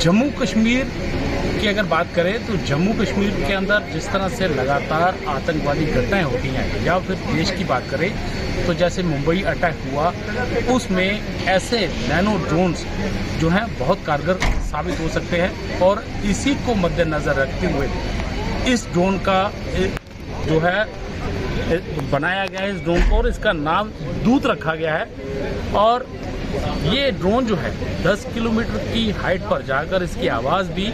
जम्मू कश्मीर की अगर बात करें तो जम्मू कश्मीर के अंदर जिस तरह से लगातार आतंकवादी घटनाएं होती हैं, या फिर देश की बात करें तो जैसे मुंबई अटैक हुआ, उसमें ऐसे नैनो ड्रोन्स जो हैं बहुत कारगर साबित हो सकते हैं। और इसी को मद्देनज़र रखते हुए इस ड्रोन का जो है बनाया गया है, इस ड्रोन को, और इसका नाम दूत रखा गया है। और ये ड्रोन जो है 10 किलोमीटर की हाइट पर जाकर इसकी आवाज़ भी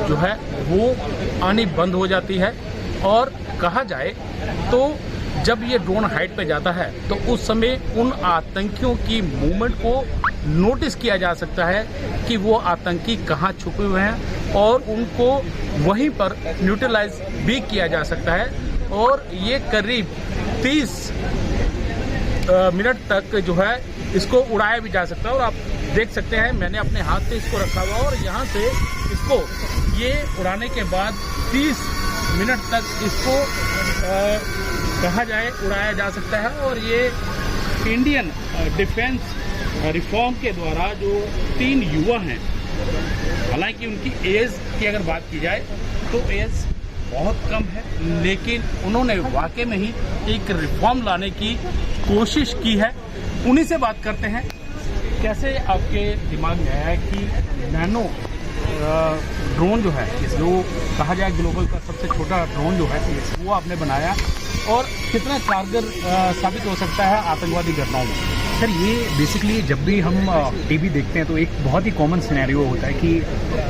जो है वो आनी बंद हो जाती है। और कहा जाए तो जब ये ड्रोन हाइट पे जाता है तो उस समय उन आतंकियों की मूवमेंट को नोटिस किया जा सकता है कि वो आतंकी कहाँ छुपे हुए हैं, और उनको वहीं पर न्यूट्रलाइज भी किया जा सकता है। और ये करीब 30 मिनट तक जो है इसको उड़ाया भी जा सकता है। और आप देख सकते हैं मैंने अपने हाथ से इसको रखा हुआ, और यहाँ से इसको ये उड़ाने के बाद 30 मिनट तक इसको कहा जाए उड़ाया जा सकता है। और ये इंडियन डिफेंस रिफॉर्म के द्वारा जो 3 युवा हैं, हालांकि उनकी एज की अगर बात की जाए तो एज बहुत कम है, लेकिन उन्होंने वाकई में ही एक रिफॉर्म लाने की कोशिश की है। उन्हीं से बात करते हैं, कैसे आपके दिमाग में आया कि नैनो ड्रोन जो है, जो कहा जाए ग्लोबल का सबसे छोटा ड्रोन जो है वो आपने बनाया, और कितना कारगर साबित हो सकता है आतंकवादी घटनाओं में? सर, ये बेसिकली जब भी हम टीवी देखते हैं तो एक बहुत ही कॉमन सिनेरियो होता है कि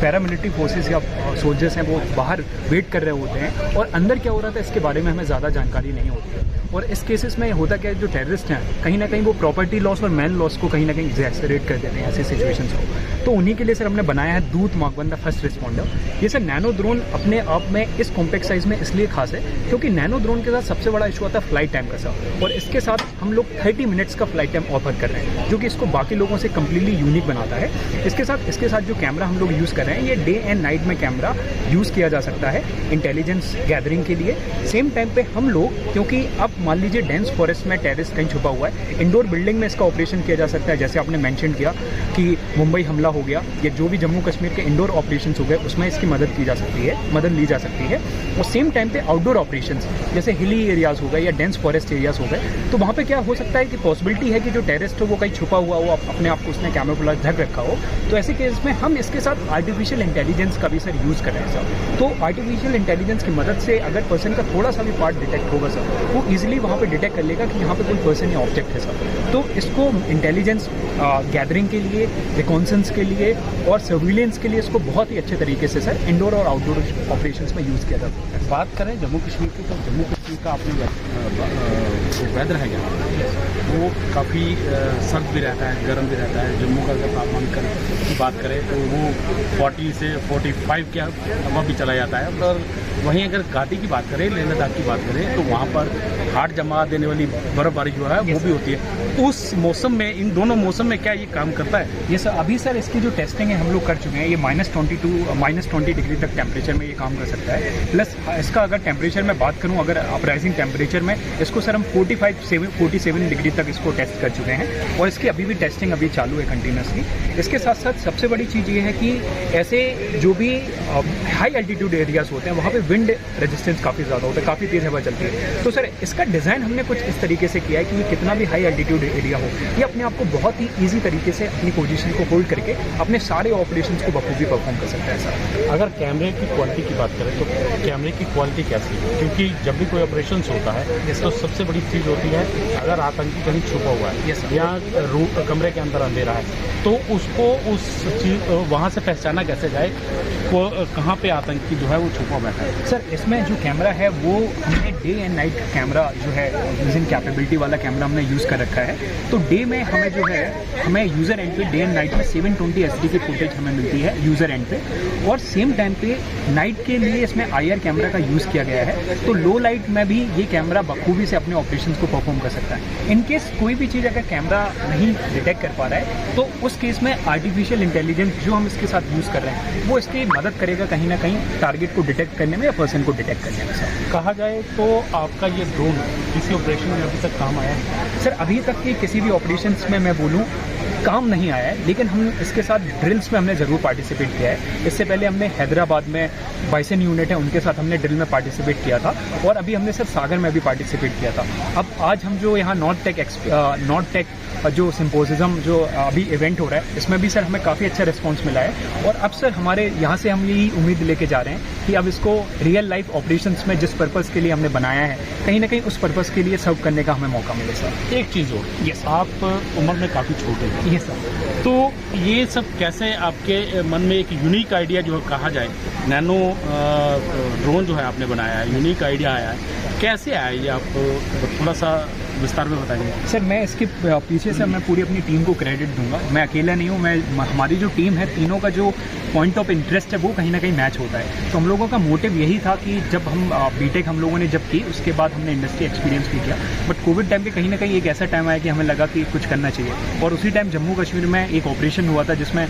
पैरामिलिट्री फोर्सेस या सोल्जर्स हैं वो बाहर वेट कर रहे होते हैं, और अंदर क्या हो रहा था इसके बारे में हमें ज़्यादा जानकारी नहीं होती है। और इस केसेस में होता क्या है, जो टेररिस्ट हैं कहीं ना कहीं वो प्रॉपर्टी लॉस और मैन लॉस को कहीं ना कहीं एग्जैजरेट कर देते हैं ऐसी सिचुएशंस को। तो उन्हीं के लिए सर हमने बनाया है दूत मार्क 1 द फर्स्ट रिस्पॉन्डर। ये सर नैनो ड्रोन अपने आप में इस कॉम्पैक्ट साइज में इसलिए खास है क्योंकि नैनो ड्रोन के साथ सबसे बड़ा इशू आता है फ्लाइट टाइम का सर, और इसके साथ हम लोग 30 मिनट्स का फ्लाइट टाइम ऑफर कर रहे हैं, जो कि इसको बाकी लोगों से कम्प्लीटली यूनिक बनाता है। इसके साथ जो कैमरा हम लोग यूज़ कर रहे हैं, ये डे एंड नाइट में कैमरा यूज़ किया जा सकता है इंटेलिजेंस गैदरिंग के लिए। सेम टाइम पे हम लोग, क्योंकि अब मान लीजिए डेंस फॉरेस्ट में टेररिस्ट कहीं छुपा हुआ है, इंडोर बिल्डिंग में इसका ऑपरेशन किया जा सकता है। जैसे आपने मेंशन किया कि मुंबई हमला हो गया, या जो भी जम्मू कश्मीर के इंडोर ऑपरेशंस हो गए, उसमें इसकी मदद ली जा सकती है। और सेम टाइम पे आउटडोर ऑपरेशंस जैसे हिली एरियाज़ हो गए या डेंस फॉरेस्ट एरियाज़ हो गए, तो वहाँ पे क्या हो सकता है कि पॉसिबिलिटी है कि जो टेररिस्ट हो वो कहीं छुपा हुआ हो, अपने आप को उसने कैमोफ्लेज ढक रखा हो। तो ऐसे केस में हम इसके साथ आर्टिफिशियल इंटेलिजेंस का भी सर यूज़ कर रहे हैं सर। तो आर्टिफिशियल इंटेलिजेंस की मदद से अगर पर्सन का थोड़ा सा भी पार्ट डिटेक्ट होगा सर, वो ईजिली वहाँ पे डिटेक्ट कर लेगा कि यहाँ पे कोई पर्सन या ऑब्जेक्ट है सर। तो इसको इंटेलिजेंस गैदरिंग के लिए, रिकॉन्सेंस के लिए और सर्विलेंस के लिए इसको बहुत ही अच्छे तरीके से सर इंडोर और आउटडोर ऑपरेशंस में यूज़ किया जाता है। बात करें जम्मू कश्मीर की, तो जम्मू कश्मीर का आपने जो वेदर है यहाँ वो काफ़ी सर्द भी रहता है, गर्म भी रहता है। जम्मू का अगर तापमान की बात करें तो वो 40 से 45 के अब भी चला जाता है। पर वहीं अगर घाटी की बात करें, लेह लद्दाख की बात करें, तो वहाँ पर हार्ड जमा देने वाली बर्फबारी जो है वो भी होती है। उस मौसम में, इन दोनों मौसम में क्या ये काम करता है? ये सर अभी सर इसकी जो टेस्टिंग है हम लोग कर चुके हैं। ये -20 डिग्री तक टेम्परेचर में ये काम कर सकता है। प्लस इसका अगर टेम्परेचर में बात करूँ, अगर अपराइजिंग टेम्परेचर में इसको सर हम 47 डिग्री तक इसको टेस्ट कर चुके हैं, और इसकी अभी भी टेस्टिंग अभी चालू है कंटिन्यूसली। इसके साथ साथ सबसे बड़ी चीज़ ये है कि ऐसे जो भी हाई एल्टीट्यूड एरियाज होते हैं वहाँ पे विंड रेजिस्टेंस काफ़ी ज़्यादा होता है, काफ़ी तेज़ हवा चलती है। तो सर इसका डिज़ाइन हमने कुछ इस तरीके से किया है कि ये कितना भी हाई एल्टीट्यूड एरिया हो, ये अपने आप को बहुत ही ईजी तरीके से अपनी पोजीशन को होल्ड करके अपने सारे ऑपरेशंस को बखूबी परफॉर्म कर सकता है सर। अगर कैमरे की क्वालिटी की बात करें तो कैमरे की क्वालिटी कैसी है? क्योंकि जब भी कोई ऑपरेशन होता है तो सबसे बड़ी चीज़ होती है, अगर आतंकी कहीं छुपा हुआ है या कमरे के अंदर अंधेरा है, तो उसको उस चीज़ वहाँ से पहचाना कैसे जाए कहाँ पे आतंकी जो है वो छुपा बैठा है? सर इसमें जो कैमरा है वो हमने डे एंड नाइट कैमरा जो है यूजिंग कैपेबिलिटी वाला कैमरा हमने यूज़ कर रखा है। तो डे में हमें जो है हमें यूज़र एंड पे डे एंड नाइट में 720 SD की फुटेज हमें मिलती है यूज़र एंड पे, और सेम टाइम पे नाइट के लिए इसमें IR कैमरा का यूज़ किया गया है। तो लो लाइट में भी ये कैमरा बखूबी से अपने ऑपरेशंस को परफॉर्म कर सकता है। इन केस कोई भी चीज़ अगर कैमरा नहीं डिटेक्ट कर पा रहा है तो उस केस में आर्टिफिशियल इंटेलिजेंस जो हम इसके साथ यूज़ कर रहे हैं वो इसकी मदद करेगा कहीं ना कहीं टारगेट को डिटेक्ट करने में या पर्सन को डिटेक्ट करने में। सर कहा जाए तो आपका ये ड्रोन किसी ऑपरेशन में अभी तक काम आया है? सर अभी तक की किसी भी ऑपरेशंस में मैं बोलूँ काम नहीं आया है, लेकिन हम इसके साथ ड्रिल्स में हमने ज़रूर पार्टिसिपेट किया है। इससे पहले हमने हैदराबाद में बाइसन यूनिट है, उनके साथ हमने ड्रिल में पार्टिसिपेट किया था, और अभी हमने सर सागर में भी पार्टिसिपेट किया था। अब आज हम जो यहाँ नॉर्थ टेक जो सिम्पोजिज्म जो अभी इवेंट हो रहा है, इसमें भी सर हमें काफ़ी अच्छा रिस्पांस मिला है। और अब सर हमारे यहाँ से हम यही उम्मीद लेके जा रहे हैं कि अब इसको रियल लाइफ ऑपरेशंस में जिस पर्पज़ के लिए हमने बनाया है, कहीं ना कहीं उस पर्पज़ के लिए सर्व करने का हमें मौका मिले सर। एक चीज़ और, यस आप उम्र में काफ़ी छोटे हैं, यस सर। तो ये सब कैसे आपके मन में एक यूनिक आइडिया जो कहा जाए, नैनो ड्रोन जो है आपने बनाया है, यूनिक आइडिया आया है, कैसे आया ये, आप थोड़ा सा विस्तार में बताएंगे? सर मैं इसके पीछे से मैं पूरी अपनी टीम को क्रेडिट दूंगा। मैं अकेला नहीं हूँ, हमारी जो टीम है, तीनों का जो पॉइंट ऑफ इंटरेस्ट है वो कहीं ना कहीं मैच होता है। तो हम लोगों का मोटिव यही था कि जब हम बीटेक हम लोगों ने जब की, उसके बाद हमने इंडस्ट्री एक्सपीरियंस भी किया, बट कोविड टाइम पे कहीं ना कहीं एक ऐसा टाइम आया कि हमें लगा कि कुछ करना चाहिए। और उसी टाइम जम्मू कश्मीर में एक ऑपरेशन हुआ था जिसमें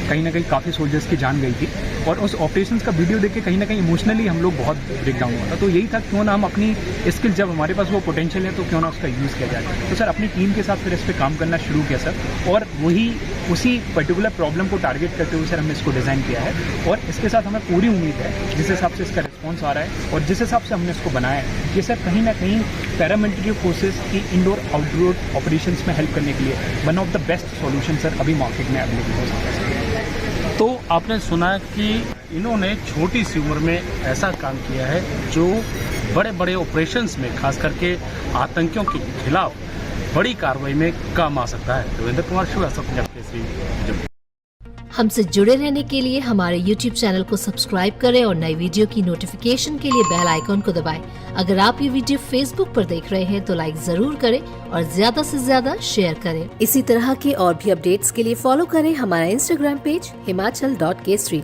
कहीं ना कहीं काफ़ी सोल्जर्स की जान गई थी, और उस ऑपरेशन का वीडियो देख के कहीं ना कहीं इमोशनली हम लोग बहुत ब्रेक डाउन हुआ था। तो यही था, क्यों ना हम अपनी स्किल, जब हमारे पास वो पोटेंशियल है तो क्यों ना उसका यूज़ किया जाए। तो सर अपनी टीम के साथ फिर इस पर काम करना शुरू किया सर, और उसी पर्टिकुलर प्रॉब्लम को टारगेट करते हुए सर हमने इसको डिज़ाइन किया है। और इसके साथ हमें पूरी उम्मीद है, जिस हिसाब से इसका रिस्पॉन्स आ रहा है और जिस हिसाब से हमने इसको बनाया है, ये सर कहीं ना कहीं पैरामिलिट्री फोर्सेस की इंडोर आउटडोर ऑपरेशंस में हेल्प करने के लिए one of the best solution sir अभी मार्केट में अवेलेबल हो सकता है। तो आपने सुना कि इन्होंने छोटी सी उम्र में ऐसा काम किया है जो बड़े बड़े ऑपरेशंस में, खास करके आतंकियों के खिलाफ बड़ी कार्रवाई में काम आ सकता है। रविंद्र कुमार श्रीवास्तव, पंजाब केसरी। हमसे जुड़े रहने के लिए हमारे YouTube चैनल को सब्सक्राइब करें और नई वीडियो की नोटिफिकेशन के लिए बेल आइकॉन को दबाएं। अगर आप ये वीडियो Facebook पर देख रहे हैं तो लाइक जरूर करें और ज्यादा से ज्यादा शेयर करें। इसी तरह के और भी अपडेट्स के लिए फॉलो करें हमारा Instagram पेज himachal.kesri।